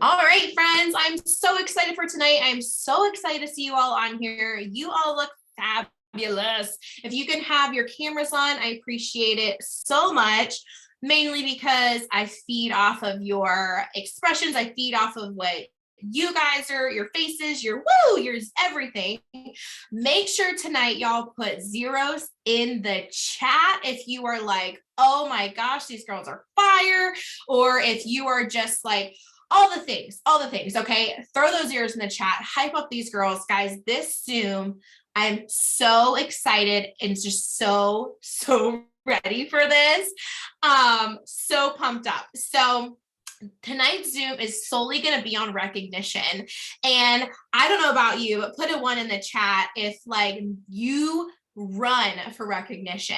All right, friends, I'm so excited for tonight. I'm so excited to see you all on here. You all look fabulous. If you can have your cameras on, I appreciate it so much, mainly because I feed off of your expressions. I feed off of what you guys are, your faces, your everything. Make sure tonight y'all put zeros in the chat if you are like, oh my gosh, these girls are fire, or if you are just like, all the things. Okay. Throw those ears in the chat, hype up these girls, guys. This Zoom, I'm so excited and just so ready for this. So pumped up. So tonight's Zoom is solely going to be on recognition. And I don't know about you, but put a one in the chat if like you run for recognition.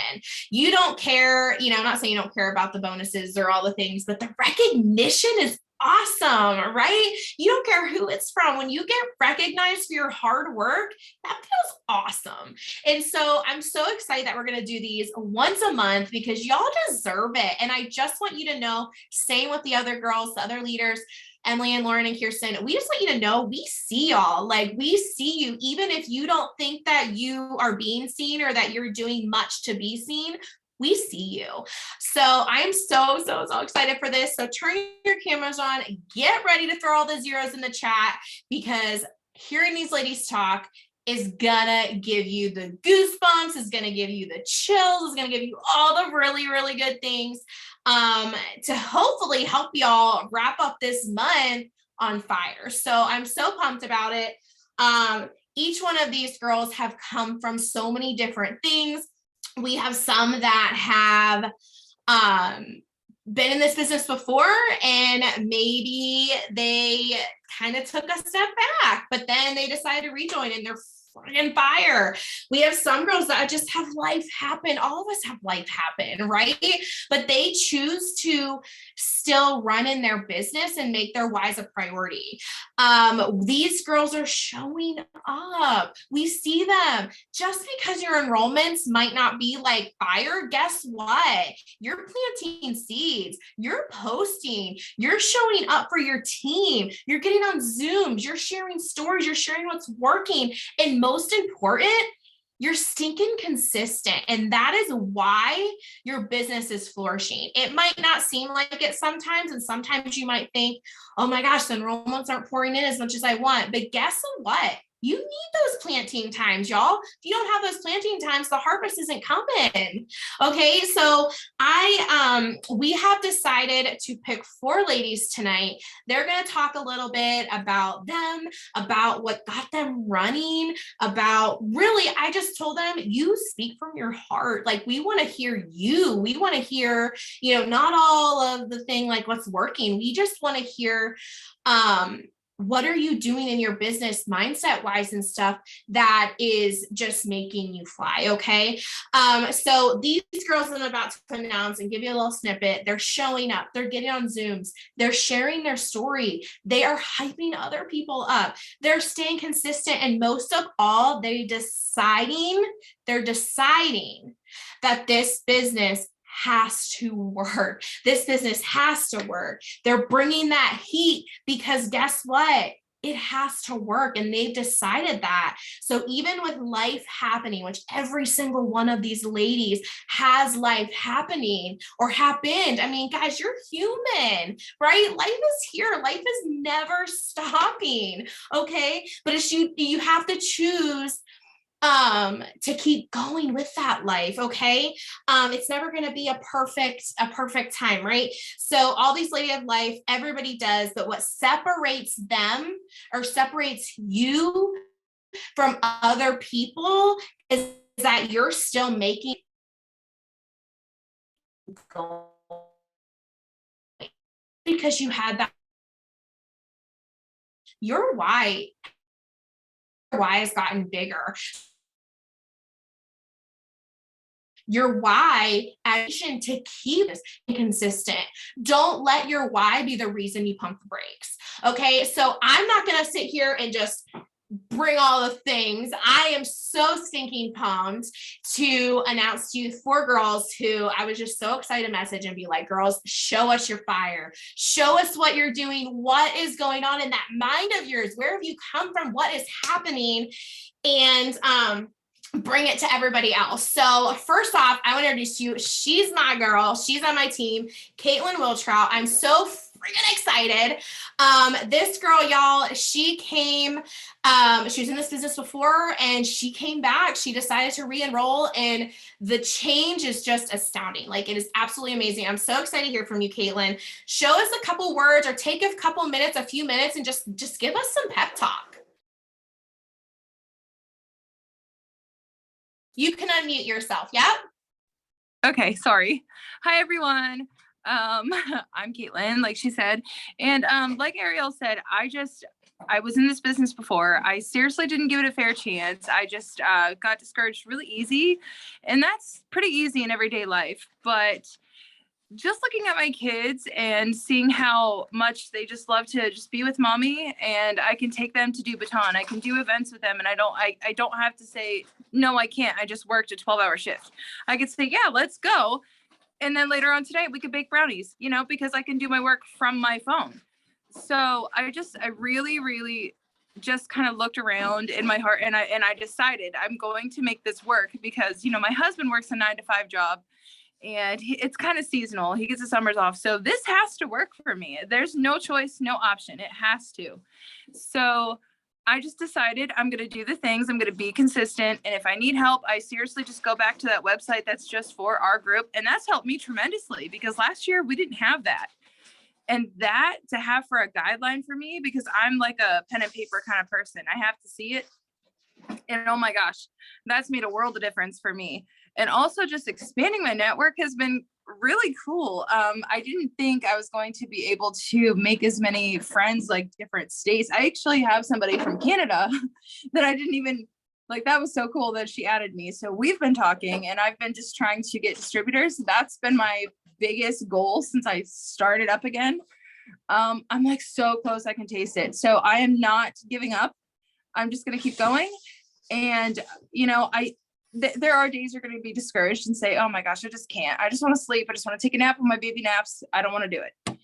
You don't care, I'm not saying you don't care about the bonuses or all the things, but the recognition is awesome, right? You don't care who it's from. When you get recognized for your hard work, that feels awesome. And so I'm so excited that we're going to do these once a month because y'all deserve it. And I just want you to know, same with the other girls, the other leaders, Emily and Lauren and Kirsten, we just want you to know we see y'all. Like we see you, even if you don't think that you are being seen or that you're doing much to be seen, we see you. So I am so excited for this. So turn your cameras on, get ready to throw all the zeros in the chat because hearing these ladies talk is gonna give you the goosebumps, is gonna give you the chills, is gonna give you all the really good things to hopefully help y'all wrap up this month on fire. So I'm so pumped about it. Each one of these girls have come from so many different things. We have some that have been in this business before and maybe they kind of took a step back, but then they decided to rejoin and they're friggin' fire. We have some girls that just have life happen. All of us have life happen, right? But they choose to still run in their business and make their whys a priority. These girls are showing up. We see them. Just because your enrollments might not be like fire, guess what? You're planting seeds. You're posting. You're showing up for your team. You're getting on Zooms. You're sharing stories. You're sharing what's working. And most important, you're stinking consistent. And that is why your business is flourishing. It might not seem like it sometimes. And sometimes you might think, oh my gosh, the enrollments aren't pouring in as much as I want. But guess what? You need those planting times, y'all. If you don't have those planting times, the harvest isn't coming. Okay, so we have decided to pick 4 ladies tonight. They're going to talk a little bit about them, about what got them running, about really, I just told them, you speak from your heart. Like we want to hear you. We want to hear, not all of the thing like what's working. We just want to hear what are you doing in your business mindset wise and stuff that is just making you fly. Okay. So these girls I'm about to announce and give you a little snippet, they're showing up, they're getting on Zooms, they're sharing their story, they are hyping other people up, they're staying consistent, and most of all, they're deciding that this business has to work. This business has to work. They're bringing that heat because guess what? It has to work, and they've decided that. So even with life happening, which every single one of these ladies has life happening or happened. I mean, guys, you're human, right? Life is here. Life is never stopping. Okay. But it's you have to choose to keep going with that life. Okay. It's never going to be a perfect time, right? So all these ladies of life, everybody does, but what separates them or separates you from other people is that you're still making because you had that your why has gotten bigger. Your why action to keep this consistent. Don't let your why be the reason you pump the brakes. Okay. So I'm not going to sit here and just bring all the things. I am so stinking pumped to announce to you 4 girls who I was just so excited to message and be like, girls, show us your fire. Show us what you're doing. What is going on in that mind of yours? Where have you come from? What is happening? And bring it to everybody else. So first off, I want to introduce you. She's my girl. She's on my team, Caitlin Wiltrout. I'm so freaking excited. This girl, y'all, she came, she was in this business before and she came back. She decided to re-enroll and the change is just astounding. Like, it is absolutely amazing. I'm so excited to hear from you, Caitlin. Show us a couple words or take a couple minutes, a few minutes, and just give us some pep talk. You can unmute yourself. Yep. Okay, sorry. Hi, everyone. I'm Caitlin, like she said. And like Ariel said, I was in this business before. I seriously didn't give it a fair chance. I just got discouraged really easy. And that's pretty easy in everyday life. But just looking at my kids and seeing how much they just love to just be with mommy, and I can take them to do baton. I can do events with them, and I don't have to say, no, I can't. I just worked a 12-hour shift. I could say, yeah, let's go. And then later on today, we could bake brownies, because I can do my work from my phone. So I really, really just kind of looked around in my heart, and I decided I'm going to make this work because, my husband works a 9-to-5 job. And it's kind of seasonal. He gets the summers off. So this has to work for me. There's no choice, no option. It has to. So I just decided I'm going to do the things. I'm going to be consistent. And if I need help, I seriously just go back to that website that's just for our group. And that's helped me tremendously because last year we didn't have that. And that to have for a guideline for me, because I'm like a pen and paper kind of person. I have to see it. And oh my gosh, that's made a world of difference for me. And also just expanding my network has been really cool. I didn't think I was going to be able to make as many friends, like different states. I actually have somebody from Canada that I didn't even like. That was so cool that she added me. So we've been talking and I've been just trying to get distributors. That's been my biggest goal since I started up again. I'm like so close, I can taste it. So I am not giving up. I'm just going to keep going. And, there are days you're going to be discouraged and say, oh my gosh, I just can't. I just want to sleep. I just want to take a nap when my baby naps. I don't want to do it.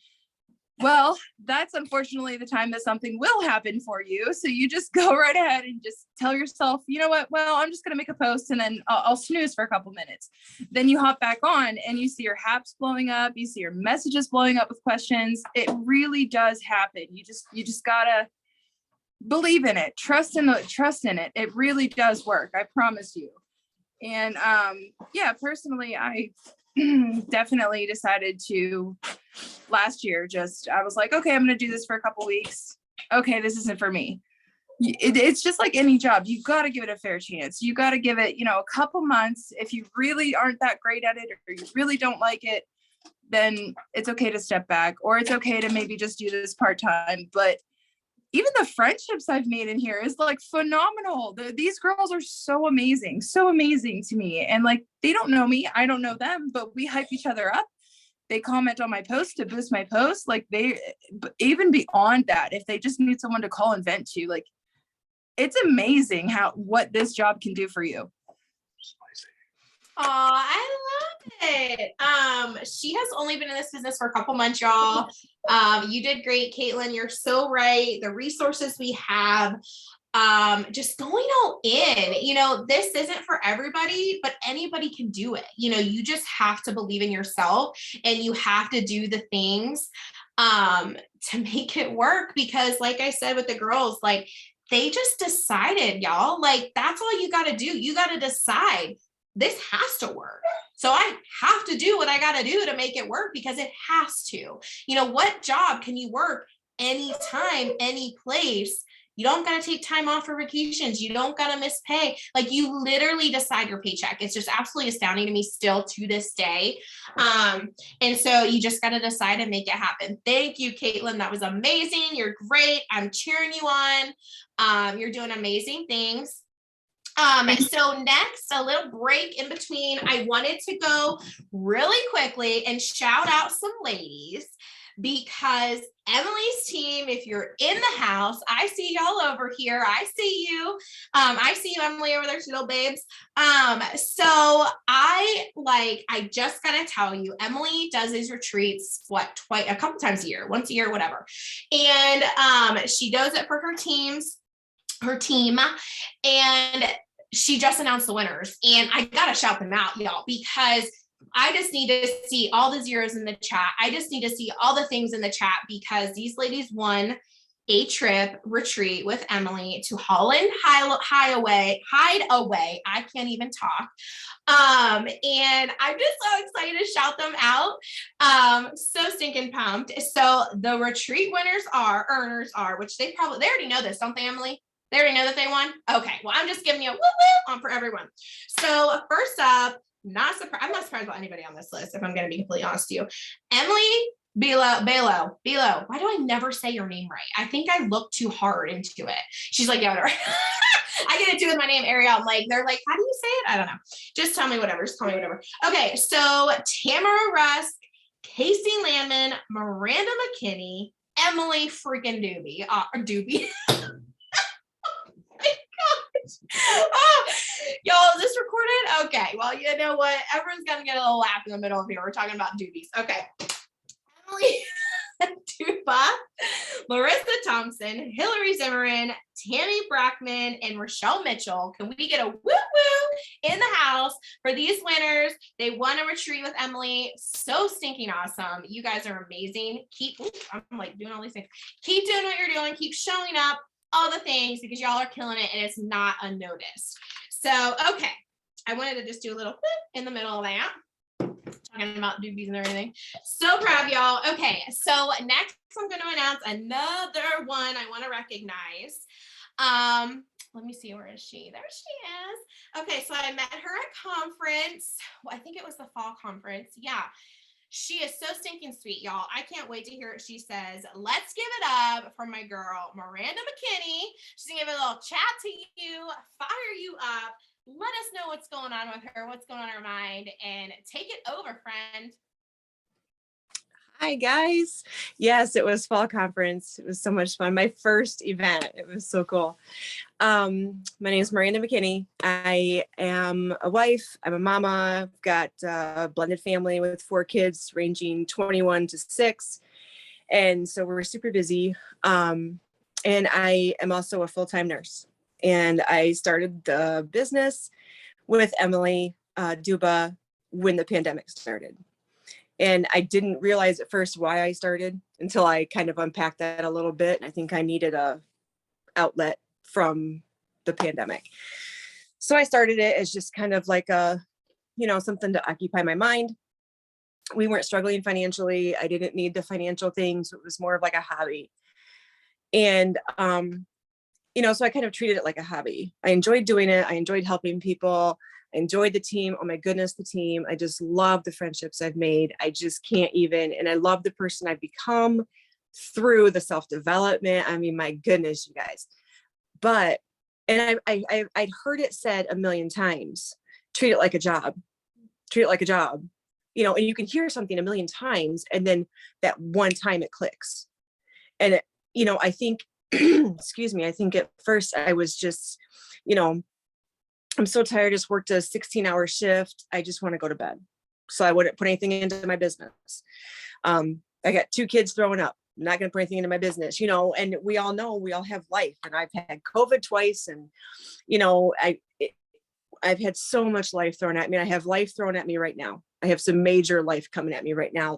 Well, that's unfortunately the time that something will happen for you. So you just go right ahead and just tell yourself, you know what? Well, I'm just going to make a post and then I'll snooze for a couple minutes. Then you hop back on and you see your haps blowing up. You see your messages blowing up with questions. It really does happen. You just gotta believe in it. Trust in it. It really does work. I promise you. And personally, I definitely decided to last year, I was like, okay, I'm going to do this for a couple weeks. Okay, this isn't for me. It's just like any job. You got to give it a fair chance. You got to give it, a couple months. If you really aren't that great at it or you really don't like it, then it's okay to step back, or it's okay to maybe just do this part-time. But even the friendships I've made in here is like phenomenal. These girls are so amazing to me. And like, they don't know me, I don't know them, but we hype each other up. They comment on my post to boost my post. Like, they, even beyond that, if they just need someone to call and vent to, like, it's amazing what this job can do for you. Oh, I love it. She has only been in this business for a couple months, y'all. You did great, Caitlin. You're so right. The resources we have, just going all in, this isn't for everybody, but anybody can do it. You just have to believe in yourself and you have to do the things, to make it work. Because like I said, with the girls, like, they just decided, y'all, like, that's all you got to do. You got to decide, this has to work. So I have to do what I got to do to make it work, because it has to. What job can you work anytime, any place? You don't got to take time off for vacations. You don't got to miss pay. Like, you literally decide your paycheck. It's just absolutely astounding to me still to this day. And so you just got to decide and make it happen. Thank you, Caitlin. That was amazing. You're great. I'm cheering you on. You're doing amazing things. So next, a little break in between. I wanted to go really quickly and shout out some ladies because Emily's team, if you're in the house, I see y'all over here. I see you. I see you, Emily, over there, little babes. So I just gotta tell you, Emily does these retreats, twice, a couple times a year, once a year, whatever. And she does it for her team, and she just announced the winners, and I gotta shout them out, y'all, because I just need to see all the zeros in the chat. I just need to see all the things in the chat because these ladies won a trip retreat with Emily to Holland Hideaway. I can't even talk. And I'm just so excited to shout them out. So stinking pumped. So the retreat earners are, which they already know this, don't they, Emily? They already know that they won? Okay, well, I'm just giving you a woo-woo on for everyone. So first up, I'm not surprised about anybody on this list, if I'm going to be completely honest with you. Emily Belo. Why do I never say your name right? I think I look too hard into it. She's like, yeah, I get it too with my name, Ariel. I'm like, they're like, how do you say it? I don't know. Just tell me whatever. Just call me whatever. Okay, so Tamara Rusk, Casey Landman, Miranda McKinney, Emily freaking Doobie. Oh, y'all, is this recorded? Okay, well, you know what? Everyone's gonna get a little laugh in the middle of here. We're talking about doobies. Okay. Emily Duba, Marissa Thompson, Hillary Zimmerman, Tammy Brackman, and Rochelle Mitchell. Can we get a woo-woo in the house for these winners? They won a retreat with Emily. So stinking awesome. You guys are amazing. I'm like doing all these things. Keep doing what you're doing. Keep showing up. All the things, because y'all are killing it and it's not unnoticed. So, okay. I wanted to just do a little in the middle of that. Talking about doobies and everything. So proud of y'all. Okay, so next I'm going to announce another one I want to recognize. Let me see, where is she? There she is. Okay, so I met her at conference. Well, I think it was the fall conference. Yeah. She is so stinking sweet, y'all. I can't wait to hear what she says. Let's give it up for my girl, Miranda McKinney. She's gonna give a little chat to you, fire you up, let us know what's going on with her, what's going on in her mind, and take it over, friend. Hi, guys. Yes, it was fall conference. It was so much fun. My first event. It was so cool. My name is Miranda McKinney. I am a wife. I'm a mama. I've got a blended family with 4 kids ranging 21 to 6. And so we're super busy. And I am also a full-time nurse. And I started the business with Emily Duba when the pandemic started. And I didn't realize at first why I started until I kind of unpacked that a little bit. And I think I needed a outlet from the pandemic. So I started it as just kind of like something to occupy my mind. We weren't struggling financially. I didn't need the financial things. It was more of like a hobby. And, so I kind of treated it like a hobby. I enjoyed doing it. I enjoyed helping people. I enjoyed the team. Oh my goodness, the team. I just love the friendships I've made. I just can't even, and I love the person I've become through the self-development. I mean, my goodness, you guys. But, and I'd heard it said a million times, treat it like a job, treat it like a job, and you can hear something a million times and then that one time it clicks. And, I think, excuse me, I think at first I was just, I'm so tired, just worked a 16-hour shift. I just want to go to bed. So I wouldn't put anything into my business. I got 2 kids throwing up. I'm not going to put anything into my business, and we all know we all have life, and I've had COVID twice. And, I've had so much life thrown at me. I have life thrown at me right now. I have some major life coming at me right now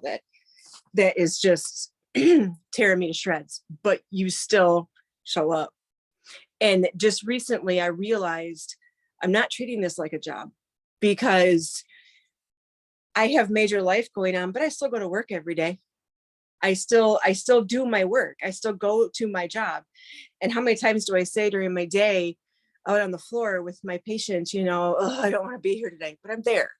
that is just tearing me to shreds, but you still show up. And just recently I realized I'm not treating this like a job, because I have major life going on, but I still go to work every day. I still do my work. I still go to my job. And how many times do I say during my day out on the floor with my patients, oh, I don't want to be here today, but I'm there.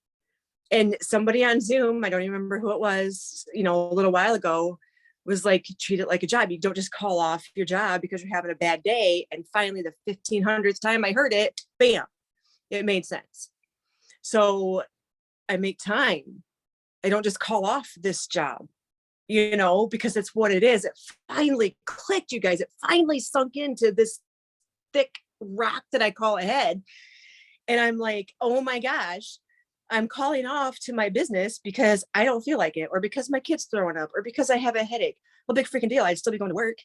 And somebody on Zoom, I don't even remember who it was, a little while ago, was like, treat it like a job. You don't just call off your job because you're having a bad day. And finally, the 1500th time I heard it, bam, It made sense. So I make time. I don't just call off this job, because it's what it is. It finally clicked, you guys. It finally sunk into this thick rock that I call a head. And I'm like, oh my gosh, I'm calling off to my business because I don't feel like it, or because my kid's throwing up, or because I have a headache. Well, big freaking deal. I'd still be going to work.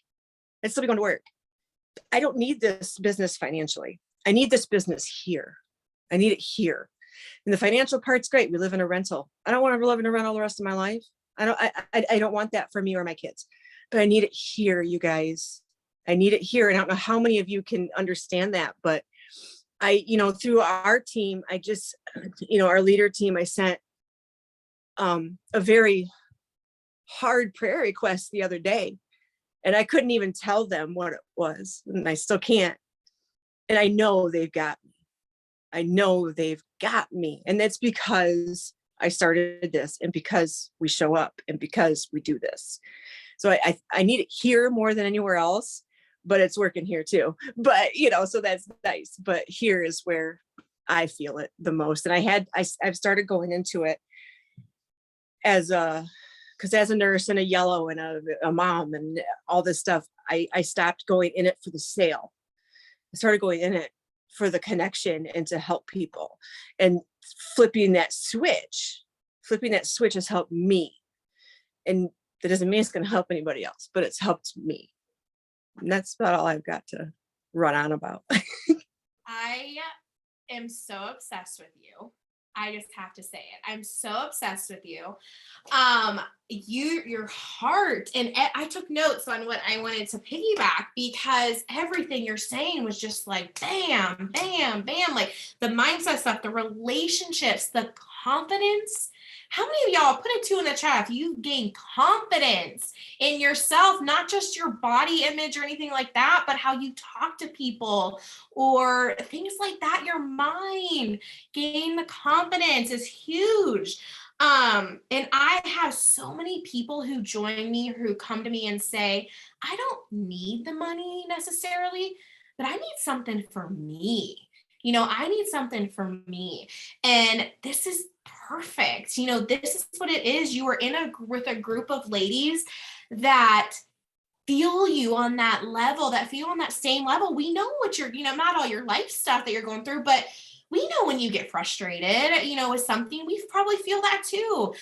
I don't need this business financially. I need this business here. I need it here. And the financial part's great. We live in a rental. I don't want to live in a rental the rest of my life. I don't want that for me or my kids, but I need it here, you guys. I need it here. And I don't know how many of you can understand that, but through our team, our leader team, I sent a very hard prayer request the other day, and I couldn't even tell them what it was, and I still can't. And I know they've got me. And that's because I started this, and because we show up, and because we do this. So I need it here more than anywhere else, but it's working here too. But, so that's nice. But here is where I feel it the most. And I've started going into it because as a nurse and a yellow and a mom and all this stuff, I stopped going in it for the sale. I started going in it for the connection and to help people. And flipping that switch has helped me. And that doesn't mean it's going to help anybody else, but it's helped me. And that's about all I've got to run on about. I am so obsessed with you. I just have to say it. I'm so obsessed with you. Your heart, and I took notes on what I wanted to piggyback, because everything you're saying was just like bam, bam, bam, like the mindset stuff, the relationships, the confidence. How many of y'all, put a 2 in the chat if you gain confidence in yourself, not just your body image or anything like that, but how you talk to people or things like that. Your mind, gain the confidence is huge. And I have so many people who join me, who come to me and say, I don't need the money necessarily, but I need something for me. I need something for me. And this is perfect. This is what it is. You are with a group of ladies that feel you on that level, that feel on that same level. We know what you're, not all your life stuff that you're going through, but we know when you get frustrated, with something. We probably feel that too.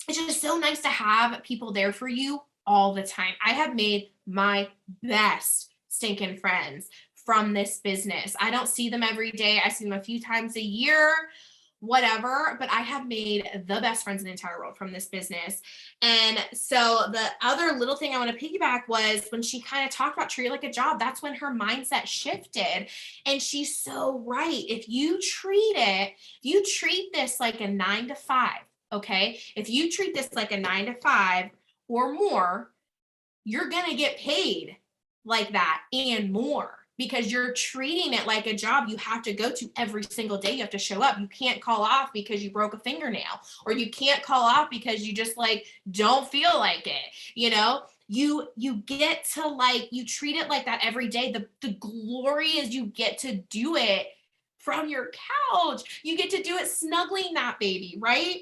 It's just so nice to have people there for you all the time. I have made my best stinking friends from this business. I don't see them every day. I see them a few times a year, whatever, but I have made the best friends in the entire world from this business. And so the other little thing I want to piggyback was when she kind of talked about treat it like a job, that's when her mindset shifted. And she's so right. If you treat this like a 9 to 5, okay? If you treat this like a 9 to 5 or more, you're going to get paid like that and more. Because you're treating it like a job you have to go to every single day. You have to show up. You can't call off because you broke a fingernail, or you can't call off because you just don't feel like it. You get to you treat it like that every day. The glory is you get to do it from your couch. You get to do it snuggling that baby, right?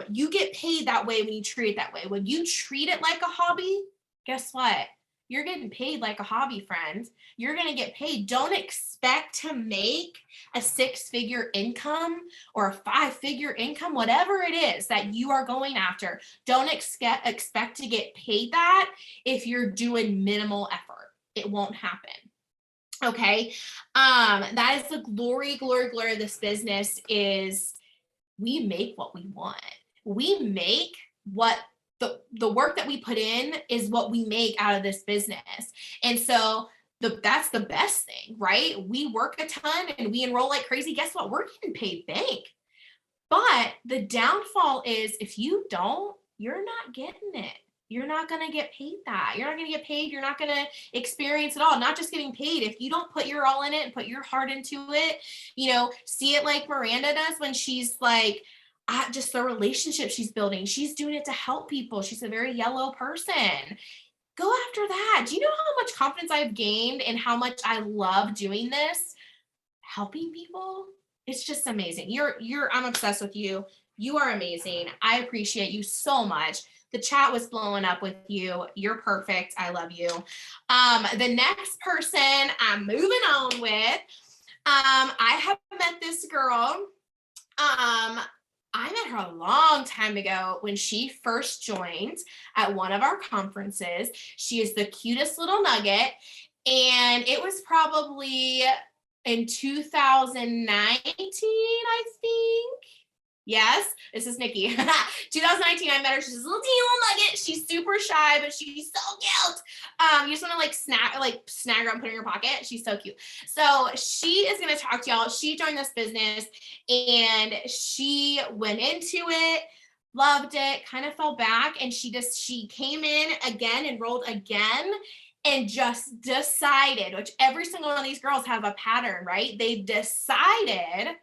You get paid that way when you treat it that way. When you treat it like a hobby, guess what? You're getting paid like a hobby, friend. You're going to get paid. Don't expect to make a 6-figure income or a 5-figure income, whatever it is that you are going after. Don't expect to get paid that if you're doing minimal effort. It won't happen. Okay. That is the glory of this business is we make what we want. We make what the work that we put in is what we make out of this business. And so that's the best thing, right? We work a ton and we enroll like crazy. Guess what? We're getting paid bank. But the downfall is if you don't, you're not getting it. You're not going to get paid that. You're not going to get paid. You're not going to experience it all. Not just getting paid. If you don't put your all in it and put your heart into it, see it like Miranda does when she's just the relationship she's building. She's doing it to help people. She's a very yellow person. Go after that. Do you know how much confidence I've gained and how much I love doing this? helping people. It's just amazing. I'm obsessed with you. You are amazing. I appreciate you so much. The chat was blowing up with you. You're perfect. I love you. The next person I'm moving on with, I have met this girl. I met her a long time ago when she first joined at one of our conferences. She is the cutest little nugget. And it was probably in 2019, I think. Yes, this is Nikki. 2019, I met her. She's a little teeny little nugget. She's super shy, but she's so cute. You just want to like snag her and put her in your pocket. She's so cute. So she is going to talk to y'all. She joined this business and she went into it, loved it, kind of fell back, and she came in again, enrolled again, and just decided, which every single one of these girls have a pattern, right? They decided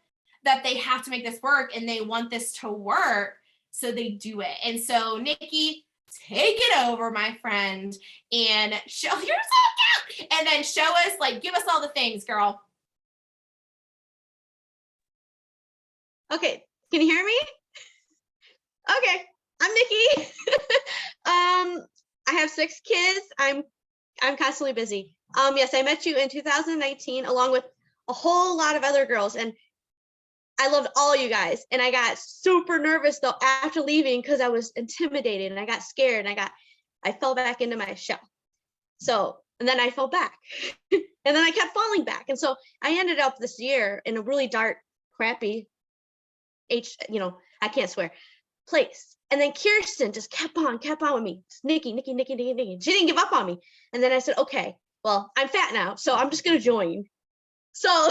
that they have to make this work and they want this to work, so they do it. And so Nikki, take it over, my friend, and you're so cute, and then show us, like, give us all the things, girl. Okay, can you hear me? Okay, I'm Nikki. I have 6 kids. I'm constantly busy. Yes, I met you in 2019 along with a whole lot of other girls, and I loved all you guys. And I got super nervous though after leaving because I was intimidated and I got scared and I fell back into my shell. So, and then I fell back and then I kept falling back. And so I ended up this year in a really dark, crappy, I can't swear, place. And then Kirsten just kept on with me. Nikki. She didn't give up on me. And then I said, okay, well, I'm fat now, so I'm just gonna join. So,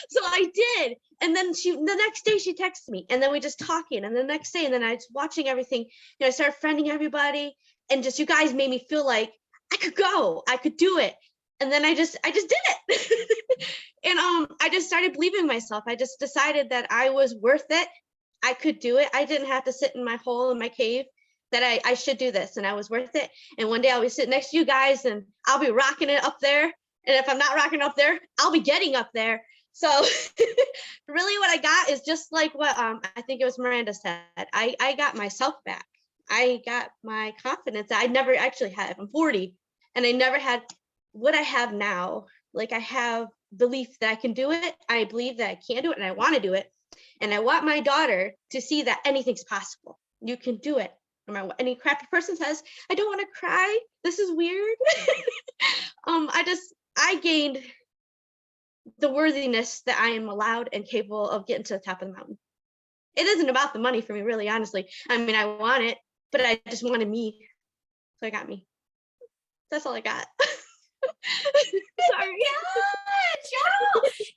so I did. And then the next day she texted me, and then we just talking. And the next day, and then I was watching everything. I started friending everybody, and just you guys made me feel like I could go, I could do it. And then I just did it. And I just started believing in myself. I just decided that I was worth it. I could do it. I didn't have to sit in my hole in my cave, that I should do this, and I was worth it. And one day I'll be sitting next to you guys and I'll be rocking it up there. And if I'm not rocking up there, I'll be getting up there. So really what I got is just like what I think it was Miranda said. I got myself back. I got my confidence that I never actually had. I'm 40 and I never had what I have now. Like, I have belief that I can do it. I believe that I can do it and I want to do it. And I want my daughter to see that anything's possible. You can do it. No matter what any crappy person says, I don't want to cry. This is weird. I gained the worthiness that I am allowed and capable of getting to the top of the mountain. It isn't about the money for me, really, honestly. I mean, I want it, but I just wanted me. So I got me. That's all I got. Sorry.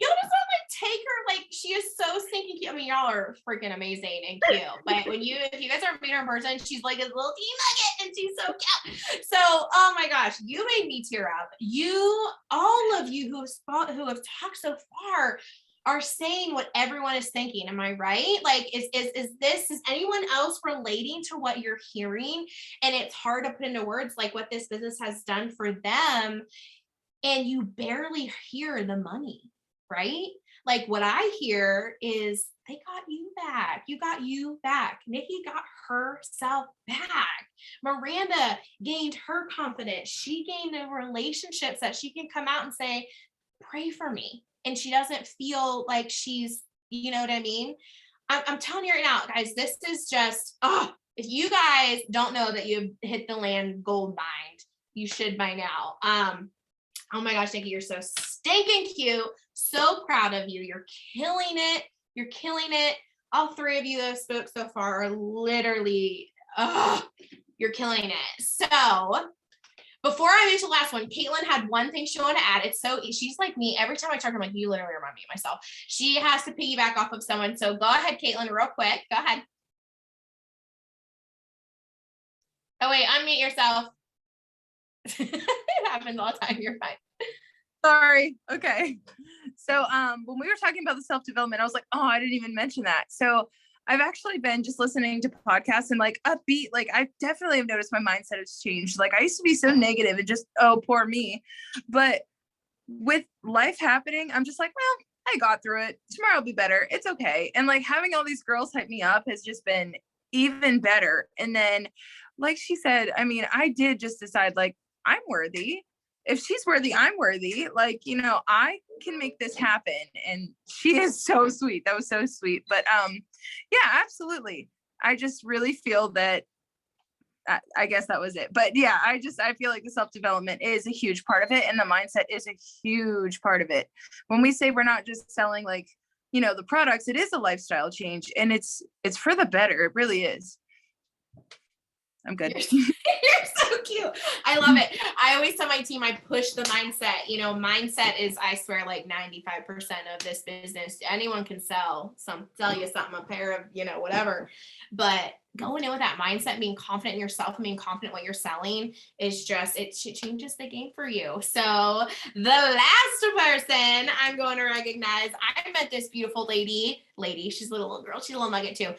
Y'all just want to take her, like, she is so stinking cute. I mean, y'all are freaking amazing and cute, but if you guys ever meet her in person, she's like a little tea nugget and she's so cute. So, oh my gosh, you made me tear up. All of you who have talked so far are saying what everyone is thinking. Am I right? Like, is anyone else relating to what you're hearing? And it's hard to put into words, like, what this business has done for them. And you barely hear the money, right? Like, what I hear is they got you back. You got you back. Nikki got herself back. Miranda gained her confidence. She gained the relationships that she can come out and say, pray for me. And she doesn't feel like she's, you know what I mean? I'm telling you right now, guys, this is just, if you guys don't know that you've hit the land gold mine, you should by now. Oh my gosh, Nikki, you're so stinking cute. So proud of you. You're killing it. You're killing it. All 3 of you that have spoke so far are literally, you're killing it. So before I move to the last one, Caitlin had one thing she wanted to add. She's like me. Every time I talk, I'm like, you literally remind me of myself. She has to piggyback off of someone. So go ahead, Caitlin, real quick. Go ahead. Oh, wait, unmute yourself. It happens all the time. You're fine. Sorry. Okay. So when we were talking about the self-development, I was like, oh, I didn't even mention that. So I've actually been just listening to podcasts and like upbeat, like I definitely have noticed my mindset has changed. Like I used to be so negative and just, oh, poor me. But with life happening, I'm just like, well, I got through it. Tomorrow will be better. It's okay. And like having all these girls hype me up has just been even better. And then, like she said, I mean, I did just decide like I'm worthy. If she's worthy, I'm worthy. Like, you know, I can make this happen. And she is so sweet. That was so sweet. But yeah, absolutely. I just really feel that I guess that was it. But yeah, I feel like the self-development is a huge part of it. And the mindset is a huge part of it. When we say we're not just selling like, you know, the products, it is a lifestyle change, and it's for the better. It really is. I'm good. You're so cute. I love it. I always tell my team, I push the mindset. You know, mindset is, I swear, like 95% of this business. Anyone can sell you something, a pair of, you know, whatever. But going in with that mindset, being confident in yourself and being confident what you're selling is just, it changes the game for you. So the last person I'm going to recognize, I met this beautiful lady, she's a little girl, she's a little nugget too.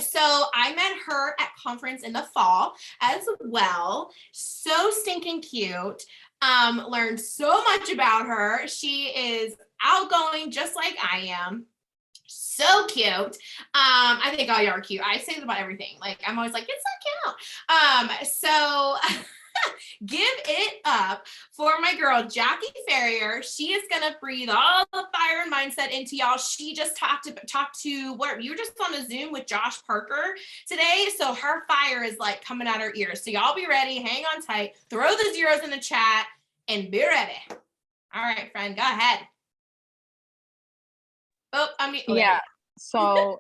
So I met her at conference in the fall as well. So stinking cute. Learned so much about her. She is outgoing, just like I am. So cute. I think all y'all are cute. I say this about everything. Like, I'm always like, it's so cute. So give it up for my girl, Jackie Ferrier. She is going to breathe all the fire and mindset into y'all. She just talked to what you were just on a Zoom with Josh Parker today. So her fire is like coming out her ears. So y'all be ready. Hang on tight. Throw the zeros in the chat and be ready. All right, friend, go ahead. Oh, I mean, yeah. So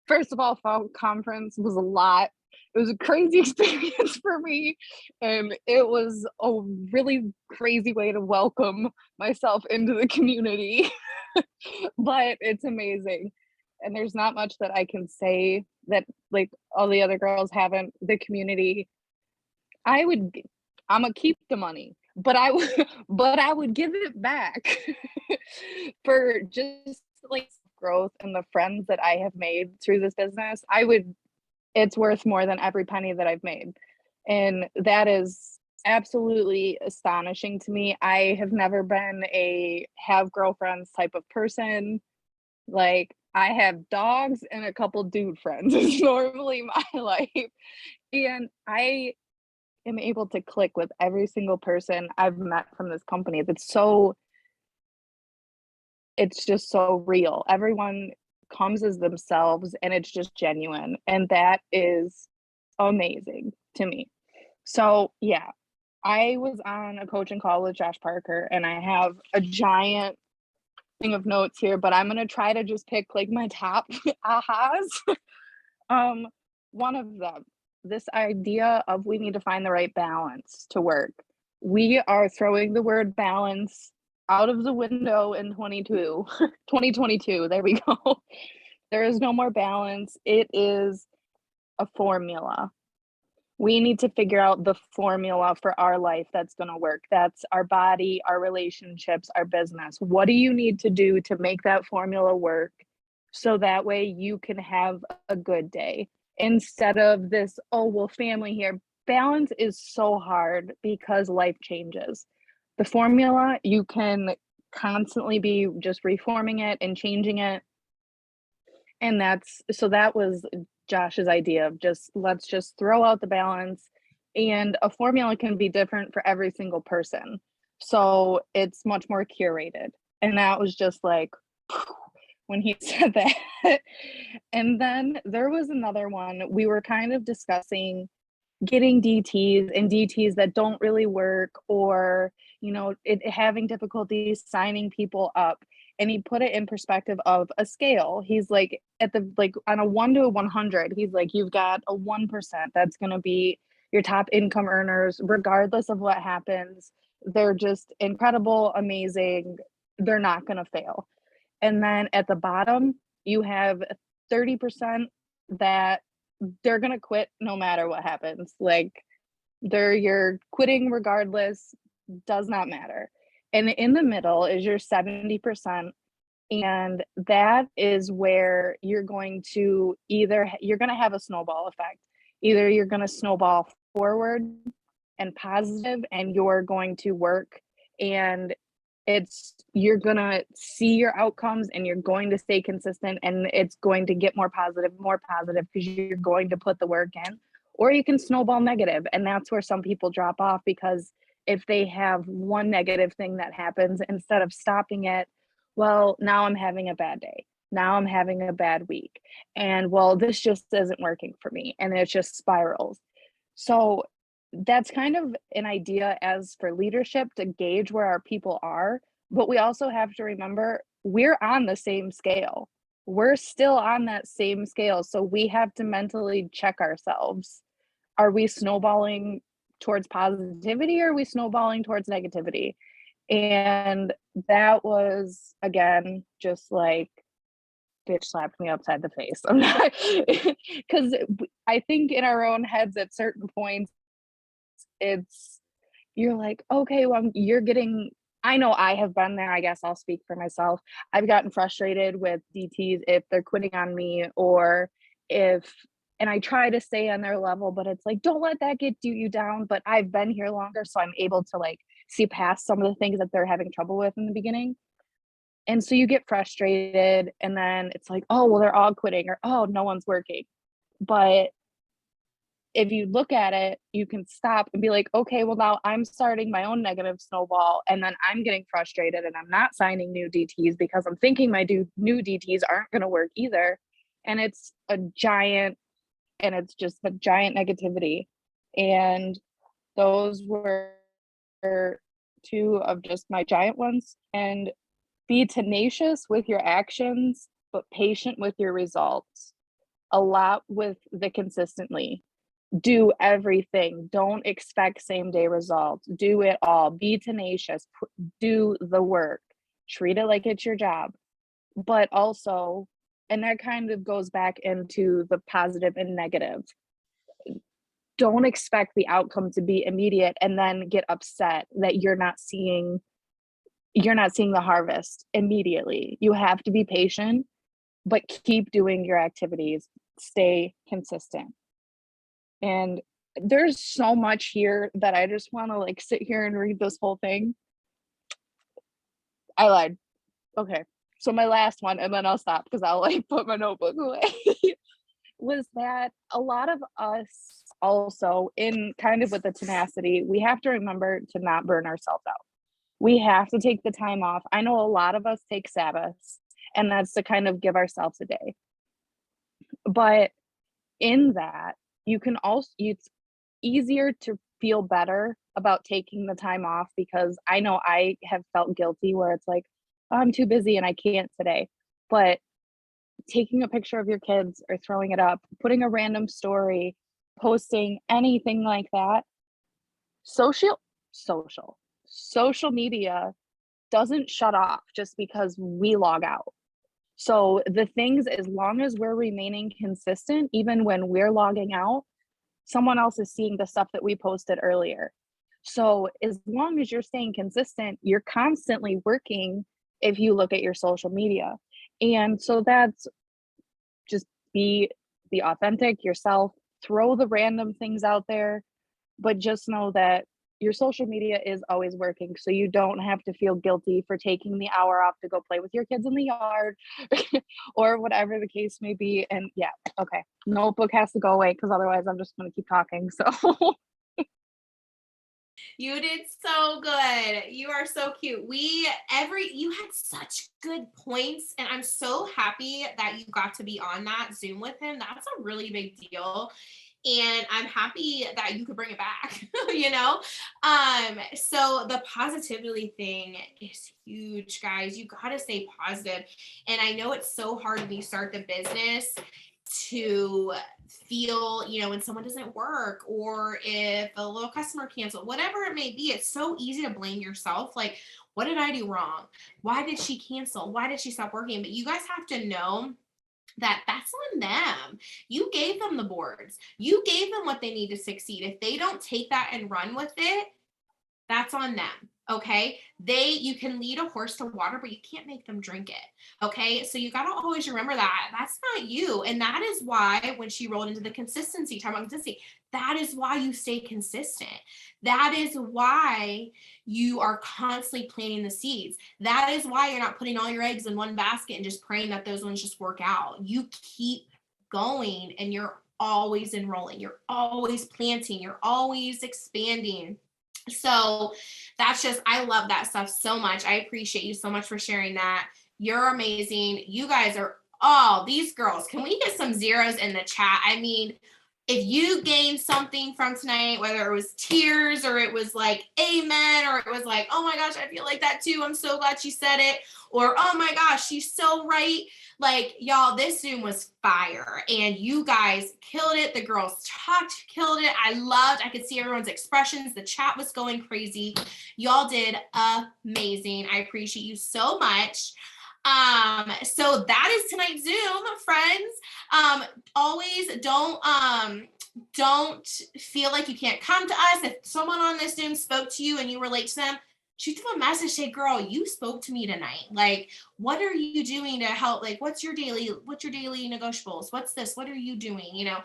first of all, fall conference was a lot. It was a crazy experience for me. And it was a really crazy way to welcome myself into the community. But it's amazing. And there's not much that I can say that like all the other girls haven't. The community, I'm gonna keep the money, but I would give it back for just like growth and the friends that I have made through this business. It's worth more than every penny that I've made. And that is absolutely astonishing to me. I have never been a have girlfriends type of person. Like, I have dogs and a couple dude friends is normally my life. And I am able to click with every single person I've met from this company. It's just so real. Everyone comes as themselves and it's just genuine. And that is amazing to me. So yeah, I was on a coaching call with Josh Parker, and I have a giant thing of notes here, but I'm gonna try to just pick like my top ahas. One of them, this idea of we need to find the right balance to work. We are throwing the word balance out of the window in 2022. There we go. There is no more balance. It is a formula. We need to figure out the formula for our life that's going to work. That's our body, our relationships, our business. What do you need to do to make that formula work so that way you can have a good day instead of this, oh, well, family here. Balance is so hard because life changes. The formula, you can constantly be just reforming it and changing it. And that was Josh's idea of let's just throw out the balance, and a formula can be different for every single person. So it's much more curated. And that was just like when he said that. And then there was another one. We were kind of discussing getting DTs and DTs that don't really work, or, you know, having difficulties signing people up. And he put it in perspective of a scale. He's like, on a 1 to 100, he's like, you've got a 1% that's going to be your top income earners, regardless of what happens. They're just incredible, amazing. They're not going to fail. And then at the bottom, you have 30% that they're going to quit no matter what happens. Like, you're quitting regardless, does not matter. And in the middle is your 70%. And that is where you're going to have a snowball effect. Either you're going to snowball forward and positive, and you're going to work and you're gonna see your outcomes and you're going to stay consistent, and it's going to get more positive because you're going to put the work in. Or you can snowball negative, and that's where some people drop off, because if they have one negative thing that happens, instead of stopping it, well, now I'm having a bad day, now I'm having a bad week, and well, this just isn't working for me, and it just spirals. So that's kind of an idea as for leadership to gauge where our people are, but we also have to remember we're on the same scale. We're still on that same scale, so we have to mentally check ourselves. Are we snowballing towards positivity, or are we snowballing towards negativity? And that was, again, just like bitch slapped me upside the face. I'm not, because I think in our own heads at certain points, you're like, okay, well, I know I have been there. I guess I'll speak for myself. I've gotten frustrated with DTs if they're quitting on me, and I try to stay on their level, but it's like, don't let that get you down. But I've been here longer, so I'm able to like see past some of the things that they're having trouble with in the beginning. And so you get frustrated, and then it's like, oh, well, they're all quitting, or oh, no one's working. But if you look at it, you can stop and be like, okay, well, now I'm starting my own negative snowball, and then I'm getting frustrated, and I'm not signing new DTs because I'm thinking my new DTs aren't going to work either. And it's just a giant negativity. And those were two of just my giant ones. And be tenacious with your actions, but patient with your results. A lot with the consistently. Do everything. Don't expect same day results. Do it all. Be tenacious. Do the work. Treat it like it's your job. But also, and that kind of goes back into the positive and negative. Don't expect the outcome to be immediate and then get upset that you're not seeing the harvest immediately. You have to be patient, but keep doing your activities. Stay consistent. And there's so much here that I just want to like sit here and read this whole thing. I lied. Okay. So my last one, and then I'll stop because I'll like put my notebook away, was that a lot of us also, in kind of with the tenacity, we have to remember to not burn ourselves out. We have to take the time off. I know a lot of us take Sabbaths, and that's to kind of give ourselves a day. But in that, it's easier to feel better about taking the time off, because I know I have felt guilty where it's like, oh, I'm too busy and I can't today. But taking a picture of your kids or throwing it up, putting a random story, posting anything like that, social media doesn't shut off just because we log out. So the things, as long as we're remaining consistent, even when we're logging out, someone else is seeing the stuff that we posted earlier. So as long as you're staying consistent, you're constantly working if you look at your social media. And so that's just be authentic yourself, throw the random things out there, but just know that your social media is always working. So you don't have to feel guilty for taking the hour off to go play with your kids in the yard or whatever the case may be. And yeah, okay. Notebook has to go away because otherwise I'm just going to keep talking. So you did so good. You are so cute. You had such good points, and I'm so happy that you got to be on that Zoom with him. That's a really big deal. And I'm happy that you could bring it back, So the positivity thing is huge, guys. You got to stay positive. And I know it's so hard when you start the business to feel, when someone doesn't work, or if a little customer canceled, whatever it may be, it's so easy to blame yourself. Like, what did I do wrong? Why did she cancel? Why did she stop working? But you guys have to know that that's on them. You gave them the boards. You gave them what they need to succeed. If they don't take that and run with it, that's on them. Okay. You can lead a horse to water, but you can't make them drink it. Okay. So you got to always remember that that's not you. And that is why when she rolled into the consistency, talking about consistency, that is why you stay consistent. That is why you are constantly planting the seeds. That is why you're not putting all your eggs in one basket and just praying that those ones just work out. You keep going and you're always enrolling. You're always planting. You're always expanding. So that's just, I love that stuff so much. I appreciate you so much for sharing that. You're amazing. You guys are all these girls. Can we get some zeros in the chat? I mean, if you gained something from tonight, whether it was tears or it was like amen, or it was like, oh my gosh, I feel like that too. I'm so glad she said it. Or, oh my gosh, she's so right. Like, y'all, this Zoom was fire and you guys killed it. The girls talked, killed it. I could see everyone's expressions. The chat was going crazy. Y'all did amazing. I appreciate you so much. So that is tonight's Zoom, friends. Always don't feel like you can't come to us. If someone on this Zoom spoke to you and you relate to them, shoot them a message, say, girl, you spoke to me tonight. Like, what are you doing to help? Like, what's your daily negotiables? What's this? What are you doing? You know,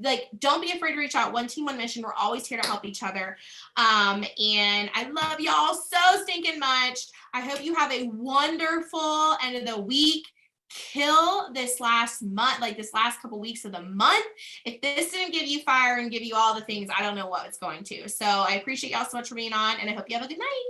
like, don't be afraid to reach out. One team, one mission. We're always here to help each other. And I love y'all so stinking much. I hope you have a wonderful end of the week. Kill this last month, like this last couple weeks of the month. If this didn't give you fire and give you all the things, I don't know what it's going to. So I appreciate y'all so much for being on, and I hope you have a good night.